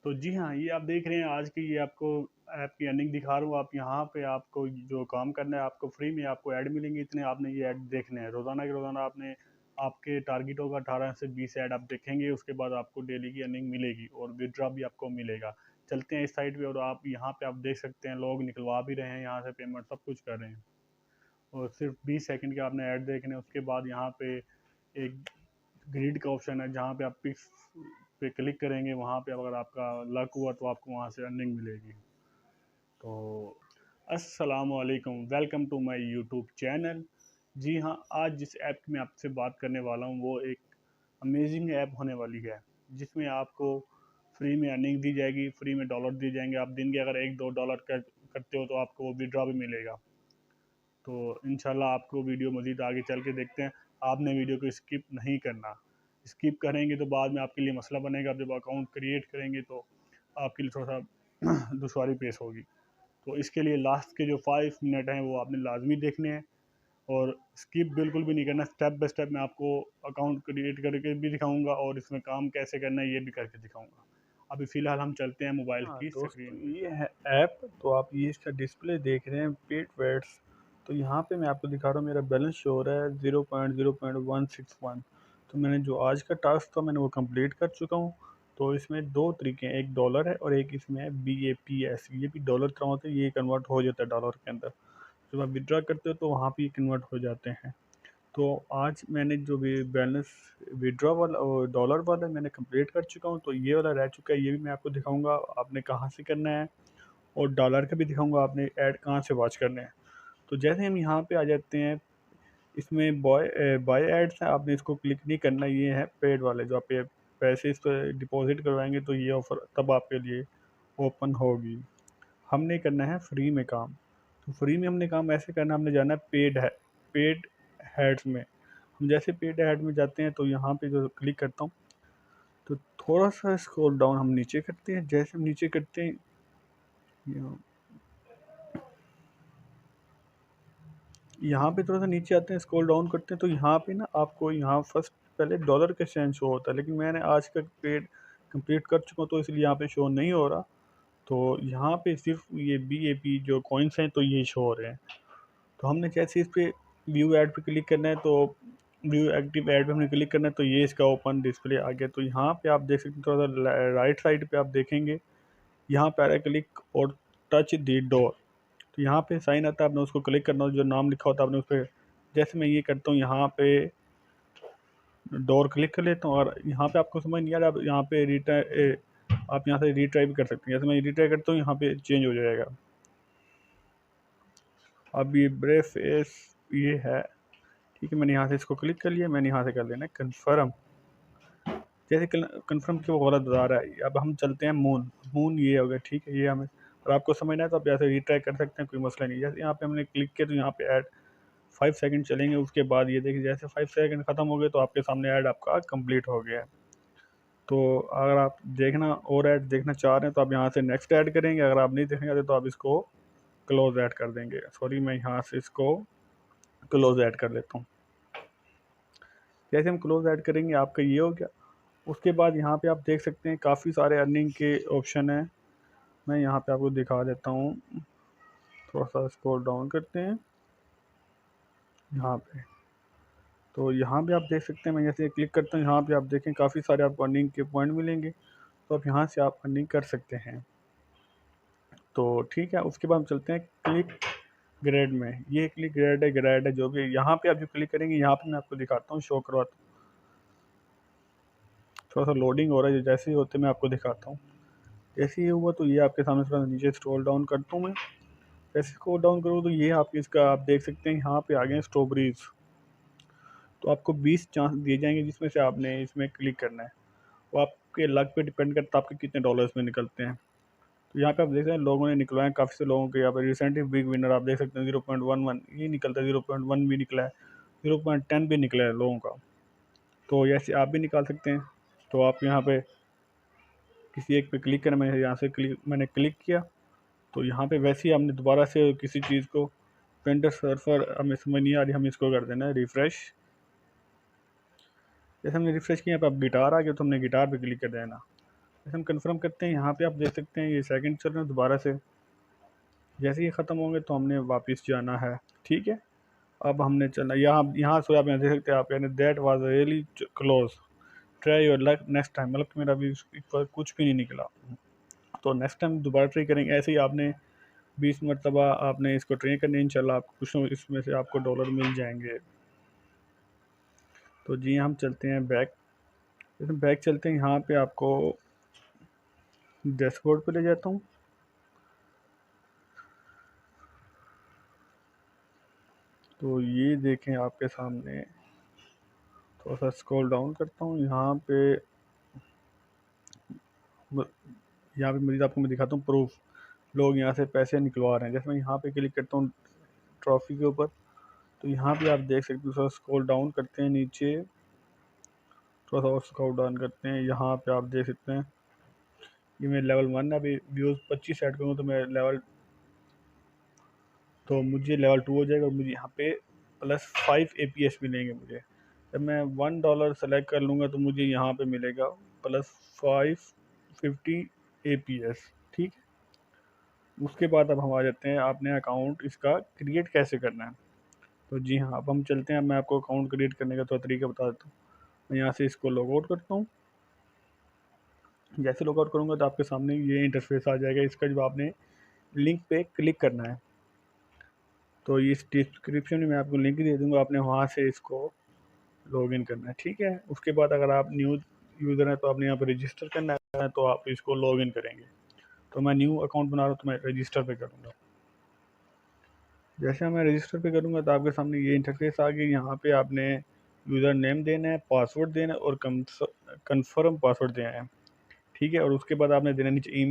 तो जी हाँ, ये आप देख रहे हैं आज की ये आपको ऐप की अर्निंग दिखा रहा हूँ। आप यहाँ पे आपको जो काम करना है आपको फ्री में आपको ऐड मिलेंगे इतने, आपने ये ऐड देखने हैं रोज़ाना के रोज़ाना। आपने आपके टारगेट होगा 18 से 20 ऐड आप देखेंगे, उसके बाद आपको डेली की अर्निंग मिलेगी और विड्रॉ भी आपको मिलेगा। चलते हैं इस साइट पे और आप यहाँ पे आप देख सकते हैं लोग निकलवा भी रहे हैं यहाँ से पेमेंट, सब कुछ कर रहे हैं। और सिर्फ 20 सेकंड के आपने ऐड देखने, उसके बाद यहाँ पे एक ग्रिड का ऑप्शन है जहाँ पे आप पिक्स पे क्लिक करेंगे, वहाँ पे अगर आपका लक हुआ तो आपको वहाँ से अर्निंग मिलेगी। तो अस्सलाम वालेकुम, welcome to my YouTube channel. जी हाँ, आज जिस ऐप की मैं आपसे बात करने वाला हूँ वो एक अमेजिंग ऐप होने वाली है, जिसमें आपको फ्री में अर्निंग दी जाएगी, फ्री में डॉलर दिए जाएंगे। आप दिन के अगर 1-2 डॉलर करते हो तो आपको वो विड्रॉ भी मिलेगा। तो इंशाल्लाह आपको वीडियो मज़ीद आगे चल के देखते हैं। आपने वीडियो को स्किप नहीं करना, स्किप करेंगे तो बाद में आपके लिए मसला बनेगा। आप जब अकाउंट क्रिएट करेंगे तो आपके लिए थोड़ा सा दुश्वारी पेश होगी। तो इसके लिए लास्ट के जो 5 मिनट हैं वो आपने लाजमी देखने हैं और स्किप बिल्कुल भी नहीं करना। स्टेप बाय स्टेप मैं आपको अकाउंट क्रिएट करके भी दिखाऊंगा और इसमें काम कैसे करना है ये भी करके दिखाऊंगा। अभी फ़िलहाल हम चलते हैं मोबाइल हाँ की दोस्तों, स्क्रीन पे। ये है ऐप। तो आप ये इसका डिस्प्ले देख रहे हैं, पेड वेट्स। तो यहाँ पे मैं आपको दिखा रहा हूँ, मेरा बैलेंस शो हो रहा है 0.0.161। तो मैंने जो आज का टास्क था मैंने वो कंप्लीट कर चुका हूँ। तो इसमें दो तरीके हैं, एक डॉलर है और एक इसमें है BAPS। ये भी डॉलर तरह होते हैं, ये कन्वर्ट हो जाता है डॉलर के अंदर। जब आप विड्रॉ करते हो तो वहाँ पे कन्वर्ट हो जाते हैं। तो आज मैंने जो भी बैलेंस विड्रॉ वाला और डॉलर वाला मैंने कंप्लीट कर चुका हूँ। तो ये वाला रह चुका है, ये भी मैं आपको दिखाऊंगा आपने कहाँ से करना है, और डॉलर का भी दिखाऊंगा आपने ऐड कहाँ से वॉच करने हैं। तो जैसे हम यहाँ पे आ जाते हैं, इसमें बाय एड्स है, आपने इसको क्लिक नहीं करना। ये है पेड वाले, जो आप पैसे इस पर डिपॉजिट करवाएंगे तो ये ऑफ़र तब आपके लिए ओपन होगी। हमने करना है फ्री में काम। तो फ्री में हमने काम ऐसे करना, हमने जाना है पेड हेड्स में। हम जैसे पेड ऐड में जाते हैं तो यहाँ पे जो क्लिक करता हूँ, तो थोड़ा सा स्क्रॉल डाउन हम नीचे करते हैं। जैसे हम नीचे करते हैं, यहाँ यहाँ पे थोड़ा सा नीचे आते हैं, स्क्रॉल डाउन करते हैं, तो यहाँ पे ना आपको यहाँ फर्स्ट पहले डॉलर का सेंड शो होता है, लेकिन मैंने आज का पेड कंप्लीट कर चुका हूँ तो इसलिए यहाँ पे शो नहीं हो रहा। तो यहाँ पे सिर्फ ये BAP जो कॉइन्स हैं तो ये शो हो रहे हैं। तो हमने जैसे इस पे व्यू ऐड पे क्लिक करना है, तो व्यू एक्टिव ऐड पे हमने क्लिक करना है, तो ये इसका ओपन डिस्प्ले आ गया। तो यहाँ पे आप देख सकते हैं, थोड़ा सा राइट साइड पे आप देखेंगे, यहाँ पे आ रहा है क्लिक और टच द डोर। तो यहाँ पे साइन आता है, आपने उसको क्लिक करना, जो नाम लिखा होता है आपने उस पर, जैसे मैं ये करता हूँ यहाँ पे डोर क्लिक कर लेता हूँ। और यहाँ पे आपको समझ नहीं आ रहा, आप यहाँ पे आप यहाँ से रीट्राई भी कर सकते हैं। जैसे मैं रीट्राई करता हूँ यहाँ पे चेंज हो जाएगा। अब ये ब्रेव फेस ये है, ठीक है। मैंने यहाँ से इसको क्लिक कर लिया, मैंने यहाँ से कर लेना है कन्फर्म। जैसे कन्फर्म की वो गलत बता रहा है। अब हम चलते हैं मून ये हो गया, ठीक है। ये हमें, और आपको समझना है तो आप यहाँ से रीट्राई कर सकते हैं, कोई मसला नहीं। जैसे यहाँ पे हमने क्लिक किया तो यहाँ पे ऐड 5 सेकंड चलेंगे, उसके बाद ये देखिए जैसे 5 सेकंड ख़त्म हो गए तो आपके सामने ऐड आपका कंप्लीट हो गया है। तो अगर आप देखना और ऐड देखना चाह रहे हैं तो आप यहाँ से नेक्स्ट ऐड करेंगे, अगर आप नहीं देखना चाहते तो आप इसको क्लोज ऐड कर देंगे। सॉरी, मैं यहाँ से इसको क्लोज ऐड कर लेता हूँ। जैसे हम क्लोज ऐड करेंगे आपका ये हो गया। उसके बाद यहाँ पे आप देख सकते हैं काफ़ी सारे अर्निंग के ऑप्शन हैं। मैं यहाँ पे आपको दिखा देता हूँ, थोड़ा सा स्क्रॉल डाउन करते हैं यहाँ पे। तो यहाँ पे आप देख सकते हैं, मैं जैसे क्लिक करता हूँ यहाँ पे आप देखें काफ़ी सारे आपको अर्निंग के पॉइंट मिलेंगे। तो आप यहाँ से आप अर्निंग कर सकते हैं। तो ठीक है, उसके बाद हम चलते हैं क्लिक ग्रेड में। ये क्लिक ग्रेड है जो भी यहाँ पे आप जो क्लिक करेंगे, यहाँ पे मैं आपको दिखाता हूँ, शो करवाता हूँ। थोड़ा सा लोडिंग हो रहा है, जैसे ही होते मैं आपको दिखाता हूँ। जैसे ही हुआ तो ये आपके सामने थोड़ा नीचे स्क्रॉल डाउन करता हूँ मैं। जैसे स्क्रॉल डाउन करूँ तो ये आपके इसका आप देख सकते हैं यहाँ पे आ गए हैं स्ट्रॉबेरीज। तो आपको 20 चांस दिए जाएंगे जिसमें से आपने इसमें क्लिक करना है। वो आपके लक पे डिपेंड करता है आपके कितने डॉलर्स में निकलते हैं। तो यहाँ पे आप देख रहे हैं लोगों ने निकलवाए हैं, काफ़ी से लोगों के। यहाँ पे रिसेंटली बिग विनर आप देख सकते हैं 0.11 ये निकलता है, 0.1 भी निकला है, 0.10 भी निकला है लोगों का। तो ऐसे आप भी निकाल सकते हैं। तो आप यहाँ पे किसी एक पे क्लिक करें, मैंने क्लिक किया। तो यहाँ पे वैसे ही हमने दोबारा से किसी चीज़ को पेंटर सर्फर हमें समझ नहीं आ रही, हम इसको कर देना है रिफ़्रेश। जैसे हमने रिफ़्रेश किया, यहाँ पे अब गिटार आ गया तो हमने गिटार पे क्लिक कर देना। जैसे हम कंफर्म करते हैं, यहाँ पे आप देख सकते हैं ये सेकंड चल रहे हैं दोबारा से। जैसे ये ख़त्म होंगे तो हमने वापस जाना है, ठीक है। अब हमने चलना यहाँ से आप यहाँ देख सकते हैं, आप यानी that was really close, try your luck next time, मतलब कि मेरा भी इस पर कुछ भी नहीं निकला, तो नेक्स्ट टाइम दोबारा ट्राई करेंगे। ऐसे ही आपने 20 मरतबा आपने इसको ट्राई करनी है, इंशाल्लाह आपको कुछ ना इसमें से आपको डॉलर मिल जाएंगे। तो जी हम चलते हैं बैक, जैसे बैक चलते हैं, यहाँ पे आपको डैशबोर्ड पे ले जाता हूँ। तो ये देखें आपके सामने, थोड़ा सा स्क्रॉल डाउन करता हूँ, यहाँ पे मज़ीद आपको मैं दिखाता हूँ प्रूफ, लोग यहाँ से पैसे निकलवा रहे हैं। जैसे मैं यहाँ पे क्लिक करता हूँ ट्रॉफ़ी के ऊपर, तो यहाँ पे आप देख सकते हो, थोड़ा स्क्रॉल डाउन करते हैं नीचे, थोड़ा सा और स्क्रॉल डाउन करते हैं, यहाँ पे आप देख सकते हैं ये मेरे लेवल 1 है। अभी व्यूज़ 25 ऐड करूँ तो मैं मुझे लेवल 2 हो जाएगा, और मुझे यहाँ पे +5 APS मिलेंगे मुझे। जब मैं $1 सेलेक्ट कर लूँगा तो मुझे यहाँ पे मिलेगा +550 APS, ठीक है। उसके बाद अब हम आ जाते हैं, आपने अकाउंट इसका क्रिएट कैसे करना है। तो जी हाँ, अब हम चलते हैं, मैं आपको अकाउंट क्रिएट करने का थोड़ा तरीका बता देता हूँ। मैं यहाँ से इसको लॉग आउट करता हूँ। जैसे लॉग आउट करूँगा तो आपके सामने ये इंटरफेस आ जाएगा। इसका जब आपने लिंक पे क्लिक करना है, तो इस डिस्क्रिप्शन में मैं आपको लिंक दे दूँगा, आपने वहाँ से इसको लॉगिन करना है, ठीक है। उसके बाद अगर आप न्यू यूज़र हैं तो आपने यहाँ पर रजिस्टर करना है, तो आप इसको लॉगिन करेंगे। तो मैं न्यू अकाउंट बना रहा हूँ तो मैं रजिस्टर पे करूँगा। जैसे मैं रजिस्टर पे करूँगा तो आपके सामने ये इंटरफेस आ गई। यहाँ पे आपने यूज़र नेम देना है, पासवर्ड देना है, और कंफर्म पासवर्ड देना है, ठीक है। और उसके बाद आपने देना नीचे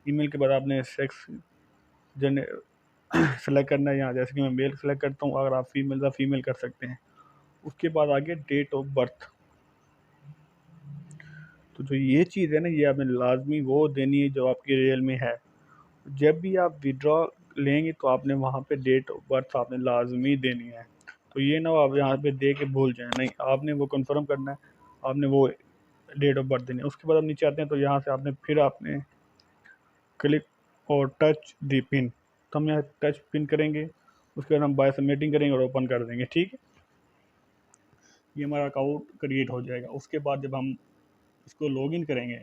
ईमेल के बाद आपने सेक्स जन सेलेक्ट करना है। यहाँ जैसे कि मैं मेल सेलेक्ट करता हूँ, अगर आप फीमेल तो फीमेल कर सकते हैं। उसके बाद आगे डेट ऑफ बर्थ, तो जो ये चीज़ है ना, ये आपने लाजमी वो देनी है जो आपकी रियल में है। जब भी आप विड्रॉ लेंगे तो आपने वहाँ पे डेट ऑफ बर्थ आपने लाजमी देनी है। तो ये ना आप यहाँ पे दे के भूल जाएं, नहीं, आपने वो कंफर्म करना है, आपने वो डेट ऑफ बर्थ देनी है। उसके बाद आप नीचे आते हैं तो यहाँ से आपने क्लिक और टच दी पिन, तो हम यहाँ टच पिन करेंगे। उसके बाद हम बाय सबमिटिंग करेंगे और ओपन कर देंगे, ठीक है। ये हमारा अकाउंट क्रिएट हो जाएगा। उसके बाद जब हम इसको लॉगिन करेंगे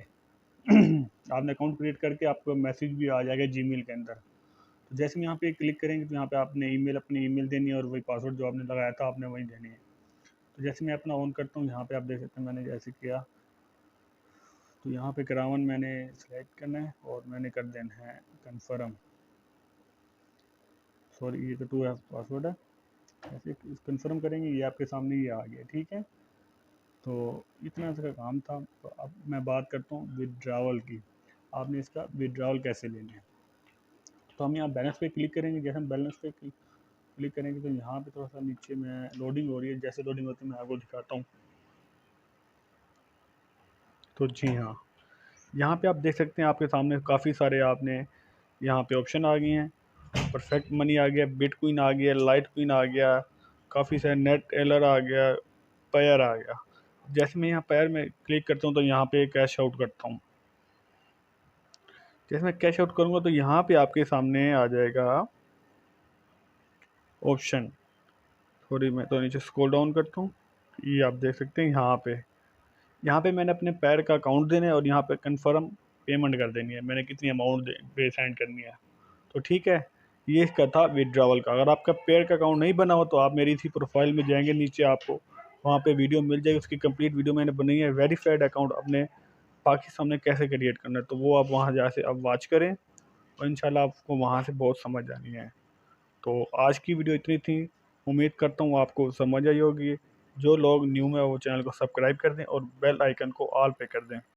आपने अकाउंट क्रिएट करके आपको मैसेज भी आ जाएगा जीमेल के अंदर। तो जैसे हम यहाँ पे क्लिक करेंगे तो यहाँ पे आपने अपनी ईमेल देनी है, और वही पासवर्ड जो आपने लगाया था आपने वही देनी है। तो जैसे मैं अपना ऑन करता हूँ, यहाँ पे आप देख सकते हैं मैंने जैसे किया, तो यहाँ पे करावन मैंने सेलेक्ट करना है और मैंने कर देना है कन्फर्म। सॉरी, ये तो 2F पासवर्ड है। ऐसे कन्फर्म करेंगे, ये आपके सामने ये आ गया, ठीक है। तो इतना सा काम था। तो अब मैं बात करता हूँ विड्रावल की, आपने इसका विड्रावल कैसे लेना है। तो हम यहाँ बैलेंस पे क्लिक करेंगे। जैसे हम बैलेंस पे क्लिक करेंगे तो यहाँ पे थोड़ा सा नीचे में लोडिंग हो रही है, जैसे लोडिंग होती है मैं आपको दिखाता हूँ। तो जी हाँ, यहाँ पे आप देख सकते हैं आपके सामने काफ़ी सारे आपने यहाँ पे ऑप्शन आ गए हैं। परफेक्ट मनी आ गया, बिटकॉइन आ गया, लाइट कॉइन आ गया, काफ़ी सारे नेट एलर आ गया, पेयर आ गया। जैसे मैं यहाँ पेयर में क्लिक करता हूँ तो यहाँ पे कैश आउट करता हूँ। जैसे मैं कैश आउट करूँगा तो यहाँ पे आपके सामने आ जाएगा ऑप्शन, थोड़ी मैं तो नीचे स्क्रॉल डाउन करता हूँ, ये आप देख सकते हैं यहाँ पे मैंने अपने पैर का अकाउंट देना है और यहाँ पे कंफर्म पेमेंट कर देनी है, मैंने कितनी अमाउंट पे सेंड करनी है। तो ठीक है, ये इसका था विड्रावल का। अगर आपका पेयर का अकाउंट नहीं बना हो तो आप मेरी इसी प्रोफाइल में जाएंगे, नीचे आपको वहाँ पे वीडियो मिल जाएगी, उसकी कंप्लीट वीडियो मैंने बनाई है, वेरीफाइड अकाउंट अपने पाकिस्तान में कैसे क्रिएट करना है। तो वो आप वहाँ जा से अब वॉच करें और इंशाल्लाह आपको वहाँ से बहुत समझ आनी है। तो आज की वीडियो इतनी थी, उम्मीद करता हूँ आपको समझ आई होगी। जो लोग न्यू में वो चैनल को सब्सक्राइब कर दें और बेल आइकन को ऑल पे कर दें।